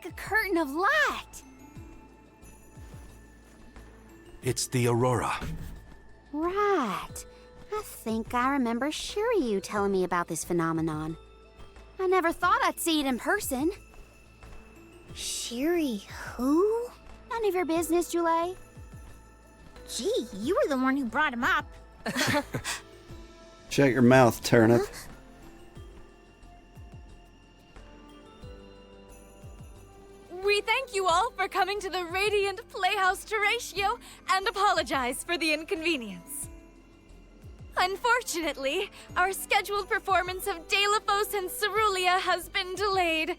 like a curtain of light. It's the aurora. Right. I think I remember Shiryu telling me about this phenomenon. I never thought I'd see it in person. Shiri who? None of your business, Jule. Gee, you were the one who brought him up. Shut your mouth, turnip. We thank you all for coming to the Radiant Playhouse Terratio and apologize for the inconvenience. Unfortunately, our scheduled performance of Delaphos and Cerulean has been delayed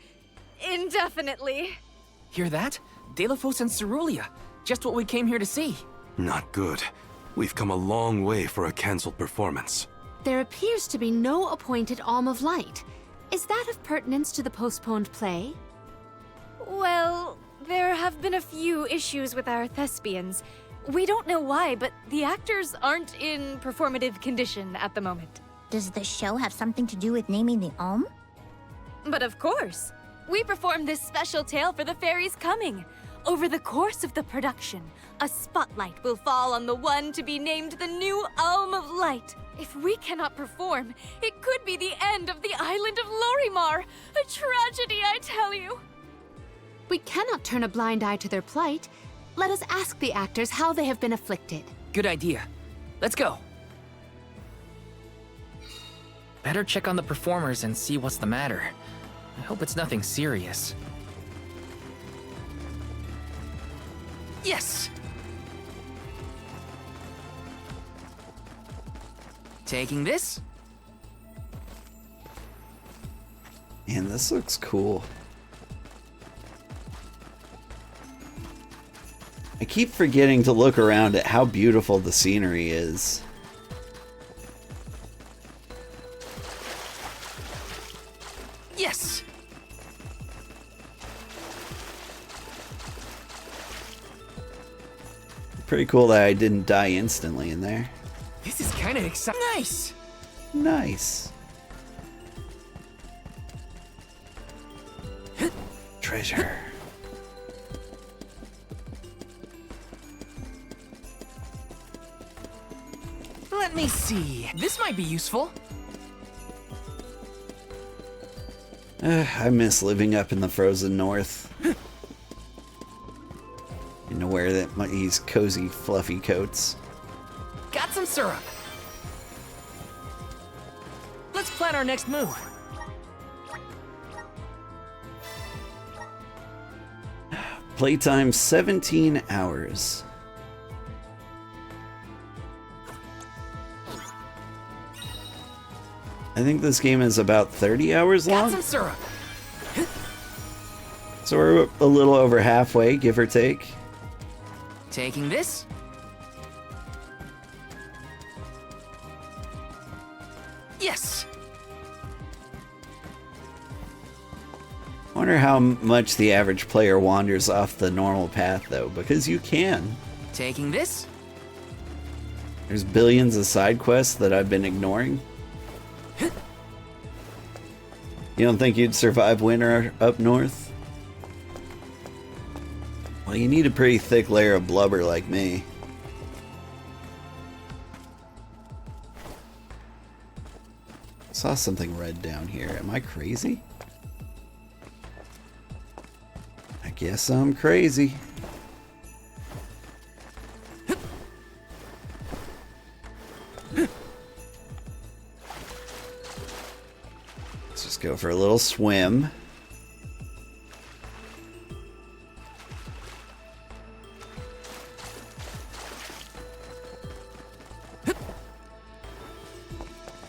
indefinitely. Hear that? Delaphos and Cerulean. Just what we came here to see. Not good. We've come a long way for a cancelled performance. There appears to be no appointed Alm of Light. Is that of pertinence to the postponed play? Well, there have been a few issues with our thespians. We don't know why, but the actors aren't in performative condition at the moment. Does the show have something to do with naming the Alm? But of course, we performed this special tale for the fairies coming. Over the course of the production, a spotlight will fall on the one to be named the new Alm of Light. If we cannot perform, it could be the end of the island of Lorimar. A tragedy, I tell you. We cannot turn a blind eye to their plight. Let us ask the actors how they have been afflicted. Good idea. Let's go. Better check on the performers and see what's the matter. I hope it's nothing serious. Yes! Taking this? Man, this looks cool. I keep forgetting to look around at how beautiful the scenery is. Yes! Pretty cool that I didn't die instantly in there. This is kind of exciting. Nice! Nice. Treasure. Let me see. This might be useful. I miss living up in the frozen north. And to wear these cozy, fluffy coats. Got some syrup. Let's plan our next move. Playtime 17 hours. I think this game is about 30 hours long. Got some syrup. So we're a little over halfway, give or take. Taking this? Yes! I wonder how much the average player wanders off the normal path, though, because you can. Taking this? There's billions of side quests that I've been ignoring. You don't think you'd survive winter up north? Well, you need a pretty thick layer of blubber like me. Saw something red down here. Am I crazy? I guess I'm crazy. Let's just go for a little swim.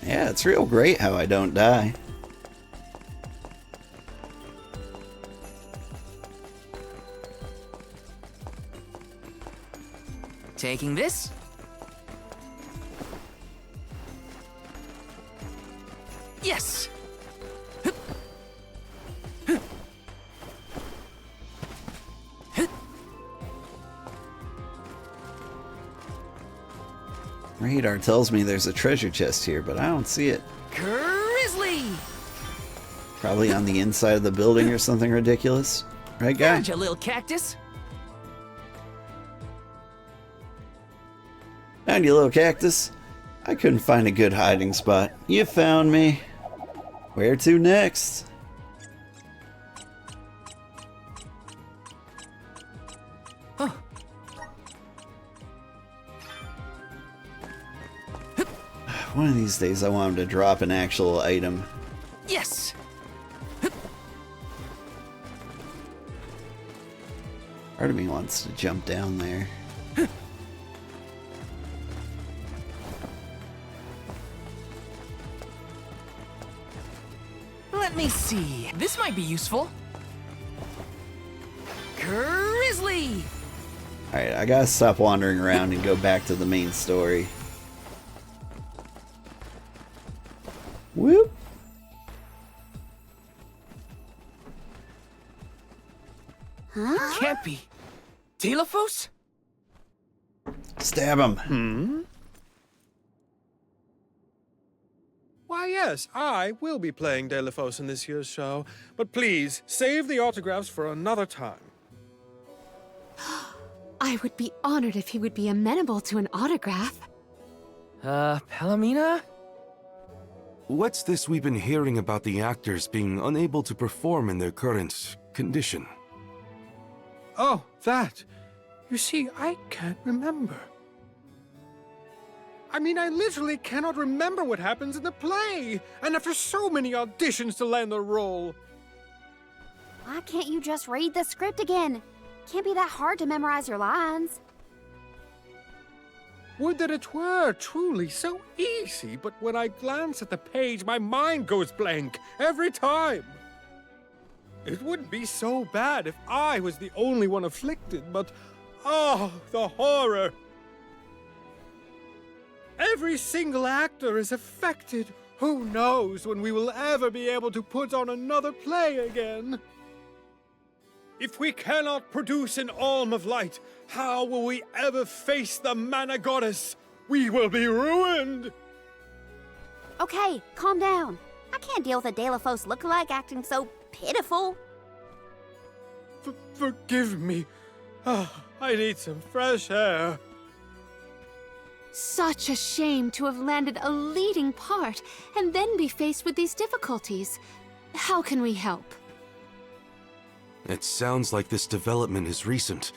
Yeah, it's real great how I don't die. Taking this? Yes! Radar tells me there's a treasure chest here, but I don't see it. Grizzly! Probably on the inside of the building or something ridiculous. Right, guy? Found you, little cactus. Found you, little cactus. I couldn't find a good hiding spot. You found me. Where to next? Huh. One of these days I want him to drop an actual item. Yes. Part of me wants to jump down there. Let me see. This might be useful. Grizzly! Alright, I gotta stop wandering around and go back to the main story. Whoop! Huh? Can't be. Telephos? Stab him! Why, yes, I will be playing Delaphos in this year's show, but please, save the autographs for another time. I would be honored if he would be amenable to an autograph. Palomina? What's this we've been hearing about the actors being unable to perform in their current condition? Oh, that. You see, I can't remember. I mean, I literally cannot remember what happens in the play, and after so many auditions to land the role. Why can't you just read the script again? Can't be that hard to memorize your lines. Would that it were truly so easy, but when I glance at the page, my mind goes blank every time. It wouldn't be so bad if I was the only one afflicted, but oh, the horror! Every single actor is affected. Who knows when we will ever be able to put on another play again? If we cannot produce an Alm of Light, how will we ever face the Mana Goddess? We will be ruined! Okay, calm down. I can't deal with a Delaphos lookalike acting so pitiful. Forgive me. I need some fresh air. Such a shame to have landed a leading part and then be faced with these difficulties. How can we help? It sounds like this development is recent.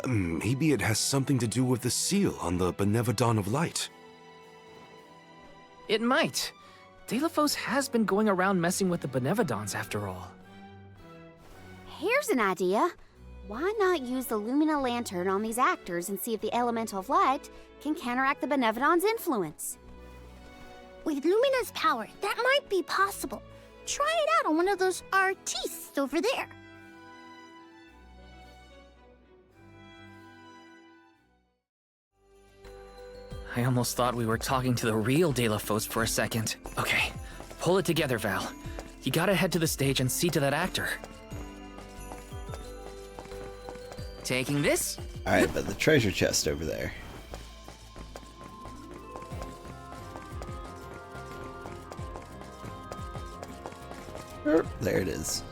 Maybe it has something to do with the seal on the benevedon of light. It might. Delaphos has been going around messing with the benevedons after all. Here's an idea. Why not use the Lumina Lantern on these actors and see if the Elemental of Light can counteract the benevedon's influence? With Lumina's power, that might be possible. Try it out on one of those artistes over there. I almost thought we were talking to the real Delaphos for a second. Okay, pull it together, Val. You gotta head to the stage and see to that actor. Taking this? Alright, but the treasure chest over there. There it is.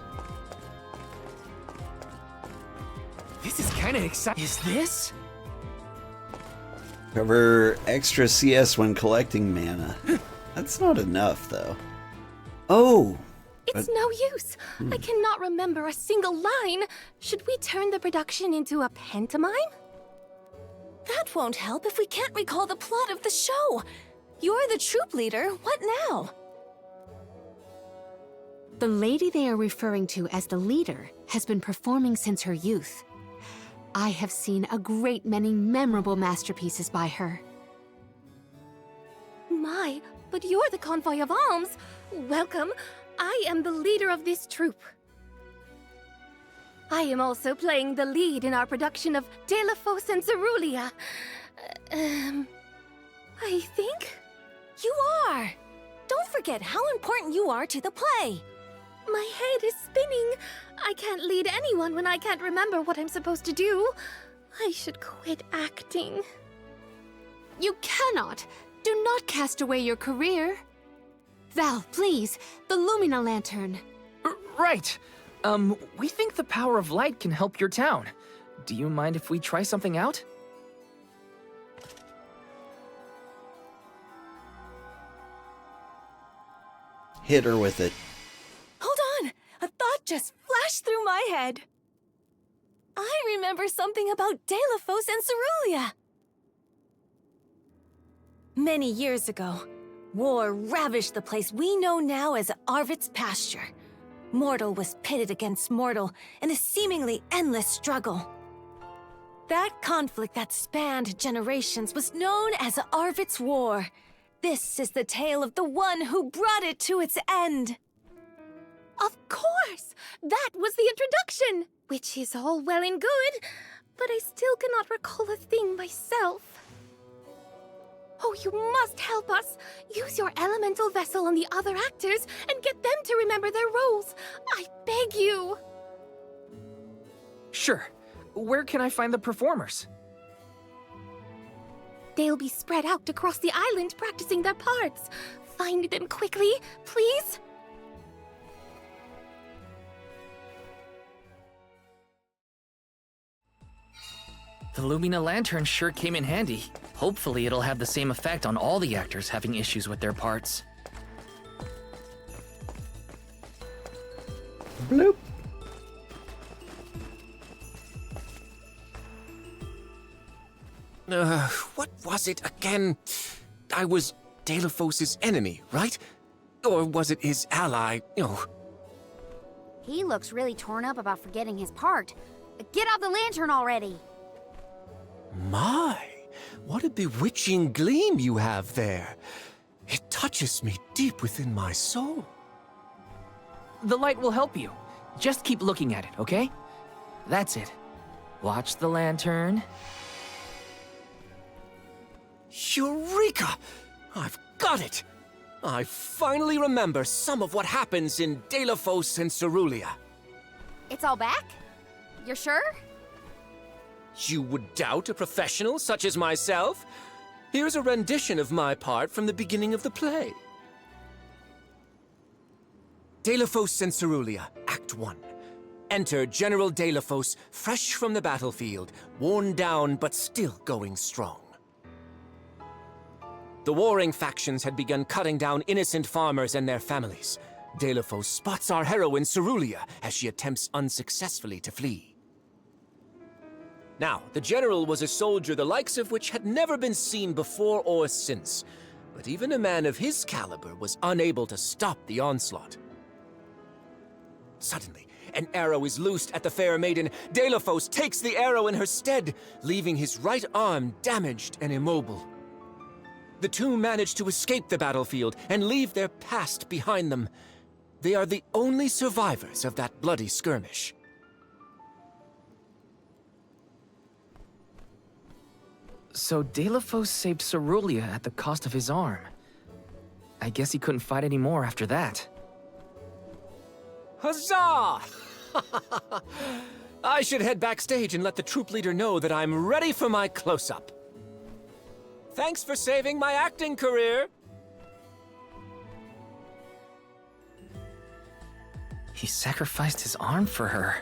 This is kinda exciting. Is this? Cover extra CS when collecting mana. That's not enough, though. Oh! It's no use. I cannot remember a single line. Should we turn the production into a pantomime? That won't help if we can't recall the plot of the show. You're the troop leader. What now? The lady they are referring to as the leader has been performing since her youth. I have seen a great many memorable masterpieces by her. My, but you're the convoy of alms. Welcome. I am the leader of this troupe. I am also playing the lead in our production of Delaphos and Cerulean. I think? You are! Don't forget how important you are to the play. My head is spinning. I can't lead anyone when I can't remember what I'm supposed to do. I should quit acting. You cannot! Do not cast away your career. Val, please, the Lumina Lantern. Right. We think the power of light can help your town. Do you mind if we try something out? Hit her with it. Hold on! A thought just flashed through my head. I remember something about Delaphos and Cerulia. Many years ago, war ravished the place we know now as Arvid's pasture. Mortal was pitted against mortal in a seemingly endless struggle. That conflict that spanned generations was known as Arvid's War. This is the tale of the one who brought it to its end. Of course! That was the introduction! Which is all well and good, but I still cannot recall a thing myself. Oh, you must help us! Use your elemental vessel on the other actors and get them to remember their roles! I beg you! Sure. Where can I find the performers? They'll be spread out across the island practicing their parts. Find them quickly, please? The Lumina Lantern sure came in handy. Hopefully it'll have the same effect on all the actors having issues with their parts. Bloop. What was it again? I was Delaphos' enemy, right? Or was it his ally? Oh, He looks really torn up about forgetting his part. Get out the lantern already! my! What a bewitching gleam you have there. It touches me deep within my soul. The light will help you. Just keep looking at it, okay? That's it. Watch the lantern. Eureka! I've got it! I finally remember some of what happens in Delaphos and Cerulia. It's all back? You're sure? You would doubt a professional such as myself? Here's a rendition of my part from the beginning of the play. Delaphos and Cerulia, Act 1. Enter General Delaphos, fresh from the battlefield, worn down but still going strong. The warring factions had begun cutting down innocent farmers and their families. Delaphos spots our heroine Cerulia as she attempts unsuccessfully to flee. Now, the general was a soldier the likes of which had never been seen before or since, but even a man of his caliber was unable to stop the onslaught. Suddenly, an arrow is loosed at the fair maiden. Delaphos takes the arrow in her stead, leaving his right arm damaged and immobile. The two manage to escape the battlefield and leave their past behind them. They are the only survivors of that bloody skirmish. So Delaphos saved Cerulia at the cost of his arm. I guess he couldn't fight anymore after that. Huzzah! I should head backstage and let the troop leader know that I'm ready for my close-up. Thanks for saving my acting career. He sacrificed his arm for her.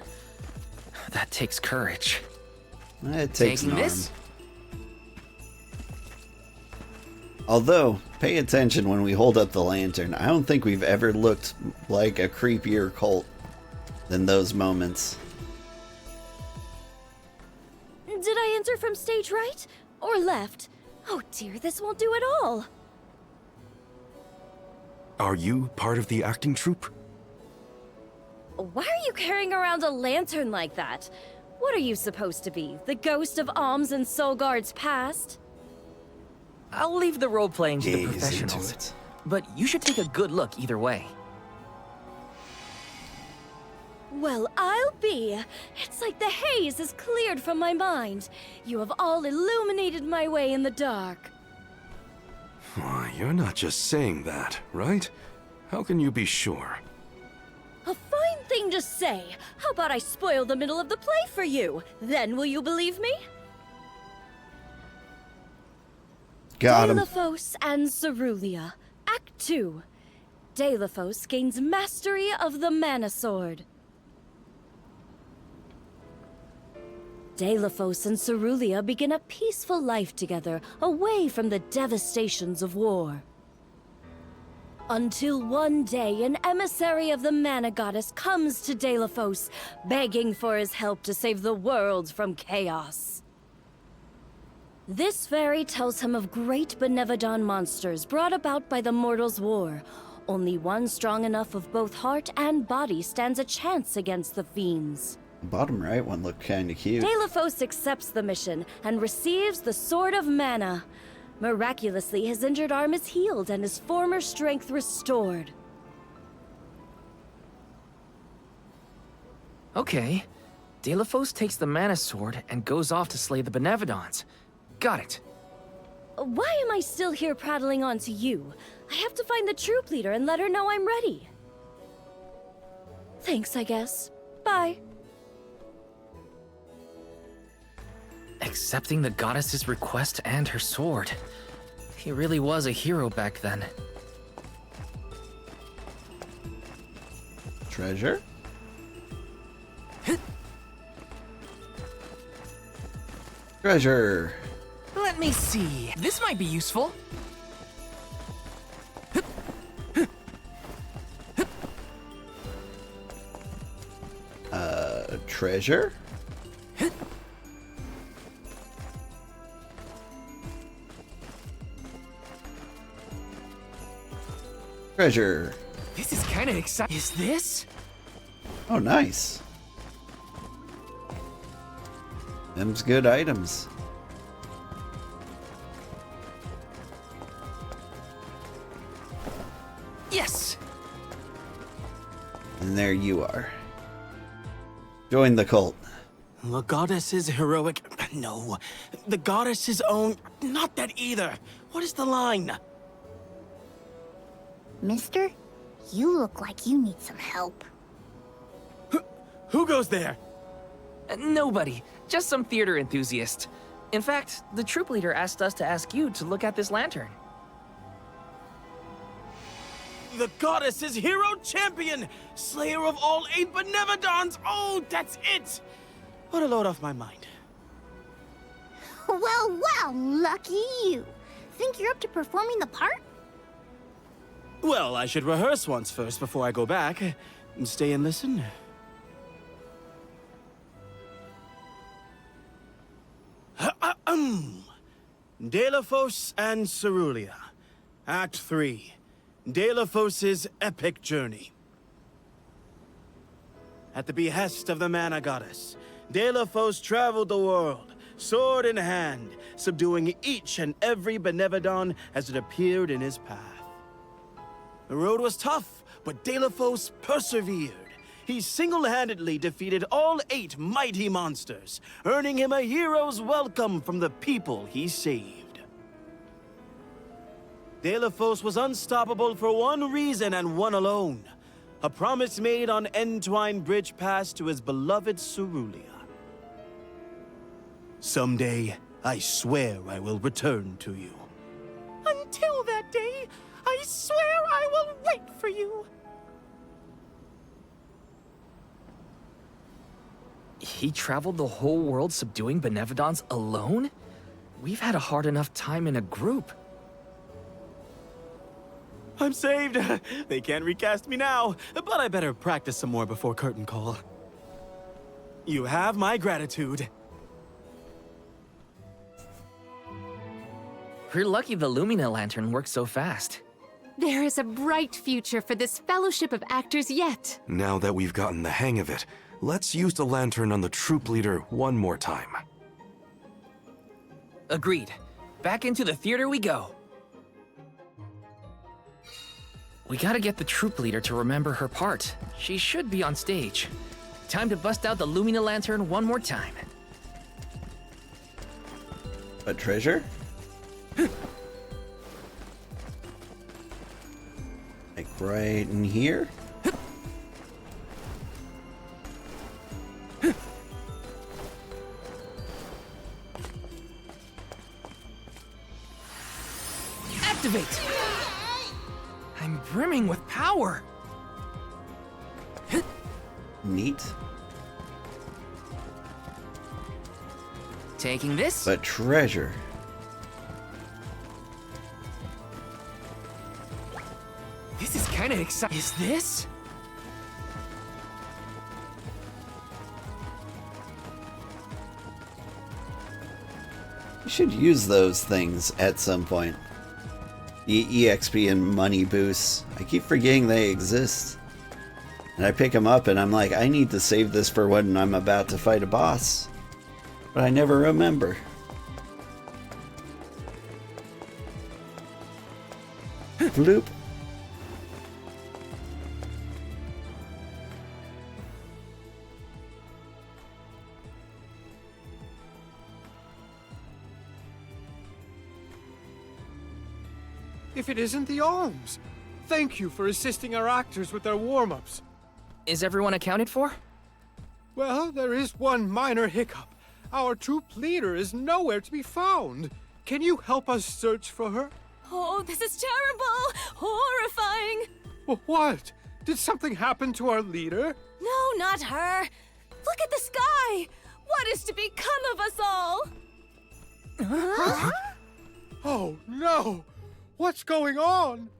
That takes courage. It takes an Taking arm. this? Although, pay attention when we hold up the lantern. I don't think we've ever looked like a creepier cult than those moments. Did I enter from stage right or left? Oh dear, this won't do at all. Are you part of the acting troupe? Why are you carrying around a lantern like that? What are you supposed to be? The ghost of Alms and Solgard's past? I'll leave the role-playing to the Gaze into professionals. it. But you should take a good look either way. Well, I'll be. It's like the haze is cleared from my mind. You have all illuminated my way in the dark. Why, you're not just saying that, right? How can you be sure? A fine thing to say. How about I spoil the middle of the play for you? Then will you believe me? Got him. Delaphos and Cerulia, Act 2. Delaphos gains mastery of the Mana Sword. Delaphos and Cerulia begin a peaceful life together, away from the devastations of war. Until one day, an emissary of the Mana Goddess comes to Delaphos, begging for his help to save the world from chaos. This fairy tells him of great benevedon monsters brought about by the Mortals' War. Only one strong enough of both heart and body stands a chance against the fiends. Bottom right one looked kinda cute. Delaphos accepts the mission and receives the Sword of Mana. Miraculously, his injured arm is healed and his former strength restored. Okay. Delaphos takes the Mana Sword and goes off to slay the benevedons. Got it. Why am I still here prattling on to you? I have to find the troop leader and let her know I'm ready. Thanks, I guess. Bye. Accepting the goddess's request and her sword. He really was a hero back then. Treasure? Treasure! Let me see. This might be useful. Treasure? Treasure. This is kind of exciting. Is this? Oh, nice. Them's good items. Yes! And there you are. Join the cult. The goddess's heroic... No. The goddess's own... Not that either. What is the line? Mister, you look like you need some help. Who goes there? Nobody. Just some theater enthusiast. In fact, the troop leader asked us to ask you to look at this lantern. The goddess's hero champion! Slayer of all 8 benevedons! Oh, that's it! What a load off my mind. Well, lucky you. Think you're up to performing the part? Well, I should rehearse once first before I go back. Stay and listen. Delaphos and Cerulia. Act 3. Delaphos' epic journey. At the behest of the Mana Goddess, Delaphos traveled the world, sword in hand, subduing each and every benevedon as it appeared in his path. The road was tough, but Delaphos persevered. He single-handedly defeated all 8 mighty monsters, earning him a hero's welcome from the people he saved. Delaphos was unstoppable for one reason and one alone. A promise made on Entwine Bridge Pass to his beloved Cerulia. Someday, I swear I will return to you. Until that day, I swear I will wait for you. He traveled the whole world subduing benevedons alone? We've had a hard enough time in a group. I'm saved. They can't recast me now, but I better practice some more before curtain call. You have my gratitude. We're lucky the Lumina lantern works so fast. There is a bright future for this fellowship of actors yet. Now that we've gotten the hang of it, let's use the lantern on the troop leader one more time. Agreed. Back into the theater we go. We gotta get the troop leader to remember her part. She should be on stage. Time to bust out the Lumina lantern one more time. A treasure? Like right in here? Activate! I'm brimming with power! Neat. Taking this. But treasure. This is kind of exciting. Is this? You should use those things at some point. EXP and money boosts. I keep forgetting they exist. And I pick them up and I'm like, I need to save this for when I'm about to fight a boss. But I never remember. Bloop. If it isn't the alms! Thank you for assisting our actors with their warm-ups. Is everyone accounted for? Well, there is one minor hiccup. Our troop leader is nowhere to be found. Can you help us search for her? Oh, this is terrible! Horrifying! What? Did something happen to our leader? No, not her! Look at the sky! What is to become of us all? Huh? Oh, no! What's going on?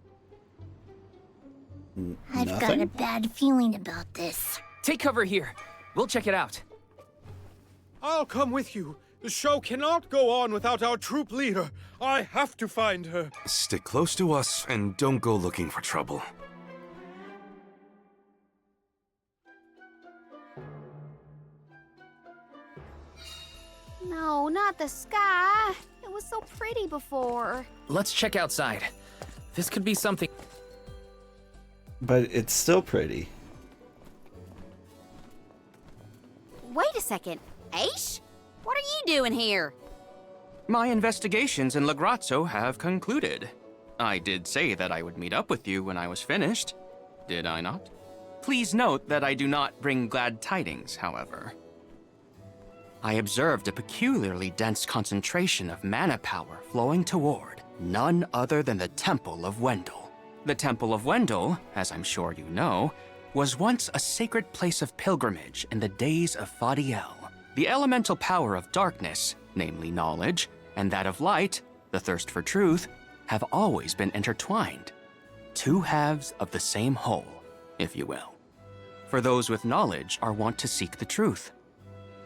I've got a bad feeling about this. Take cover here. We'll check it out. I'll come with you. The show cannot go on without our troop leader. I have to find her. Stick close to us and don't go looking for trouble. No, not the sky. It was so pretty before. Let's check outside. This could be something. But it's still pretty. Wait a second. Aish? What are you doing here? My investigations in Lagrazzo have concluded. I did say that I would meet up with you when I was finished, did I not? Please note that I do not bring glad tidings, however. I observed a peculiarly dense concentration of mana power flowing toward none other than the Temple of Wendel. The Temple of Wendel, as I'm sure you know, was once a sacred place of pilgrimage in the days of Fadiel. The elemental power of darkness, namely knowledge, and that of light, the thirst for truth, have always been intertwined. Two halves of the same whole, if you will. For those with knowledge are wont to seek the truth.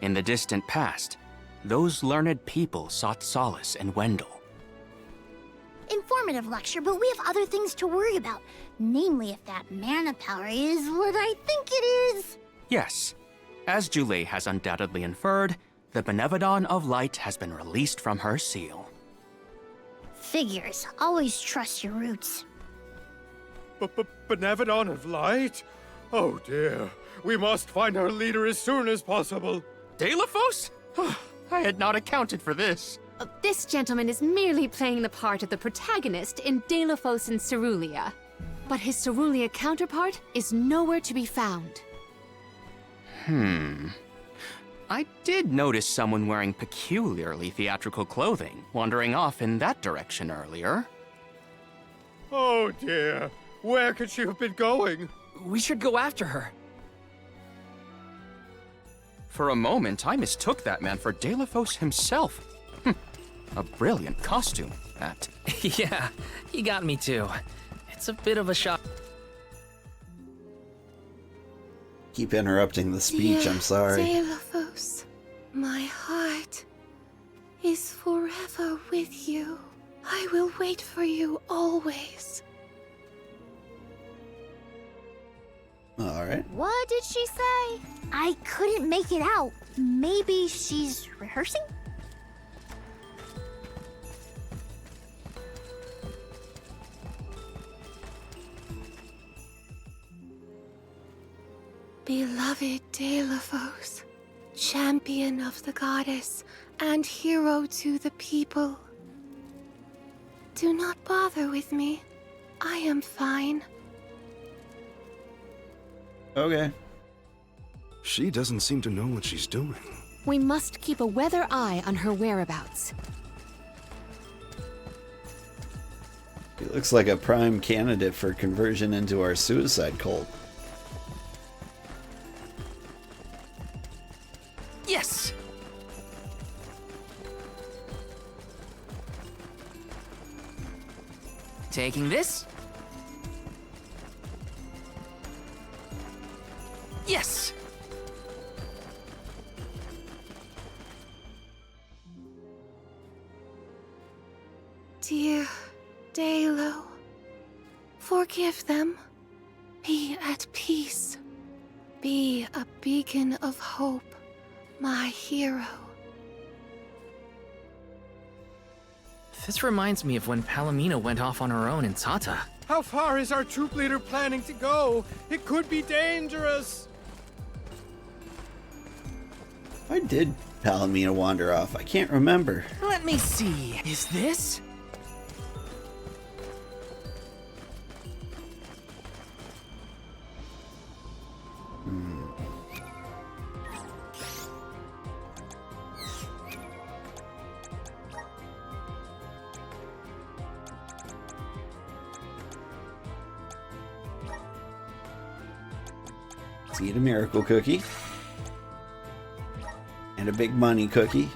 In the distant past, those learned people sought solace in Wendel. Informative lecture, but we have other things to worry about. Namely, if that mana power is what I think it is. Yes, as Julie has undoubtedly inferred, the benevedon of light has been released from her seal. Figures. Always trust your roots. Benevedon of Light? Oh dear. We must find our leader as soon as possible. Delaphos? I had not accounted for this. This gentleman is merely playing the part of the protagonist in Delaphos and Cerulia. But his Cerulia counterpart is nowhere to be found. I did notice someone wearing peculiarly theatrical clothing wandering off in that direction earlier. Oh dear. Where could she have been going? We should go after her. For a moment, I mistook that man for Delaphos himself. A brilliant costume, that. Yeah, he got me too. It's a bit of a shock. Keep interrupting the speech, I'm sorry. Delaphos, my heart is forever with you. I will wait for you always. Alright. What did she say? I couldn't make it out. Maybe she's rehearsing? Beloved Delaphos, champion of the goddess and hero to the people. Do not bother with me. I am fine. Okay. She doesn't seem to know what she's doing. We must keep a weather eye on her whereabouts. He looks like a prime candidate for conversion into our suicide cult. Yes! Taking this. Yes! Dear Dalo, forgive them. Be at peace. Be a beacon of hope, my hero. This reminds me of when Palomino went off on her own in Tata. How far is our troop leader planning to go? It could be dangerous. Why did Palomino wander off? I can't remember. Let me see. Is this? Let's eat a miracle cookie. And a big money cookie.